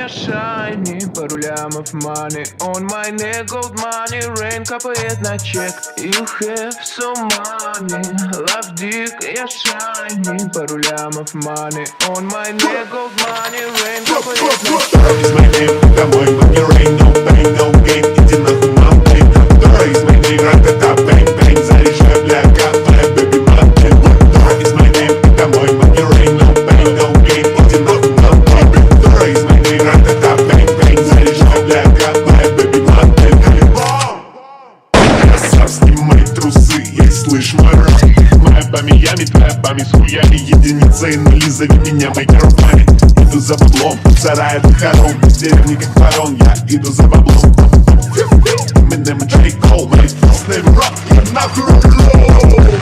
я shiny, пару лямов money on my neck, gold money, rain капает на чек. You have so money, love dick, я shiny, пару лямов money on my neck, gold money, rain капает на чек. Is my name, домой, money, rain, no pain, no gain, иди нахуй, молчи. Is my name, ра-та-та, бэнг-бэнг, заряжай, бля, капай, baby, молчи. Is my name, домой, money, rain, no pain, no gain, иди нахуй, молчи. Is my name, ра-та-та, бэнг-бэнг, заряжай, бля, капай, baby, молчи. Красав, снимай трусы, ей, слышь, мой рэп. Моя по Миями, твоя память с хуями, единицы и нули, зови меня майкропами. Иду за баблом, сарай это хором, из деревни как ворон, я иду за баблом. Eminem и J. Cole, мои вкусные рок, я нахуй рок-н-ролл.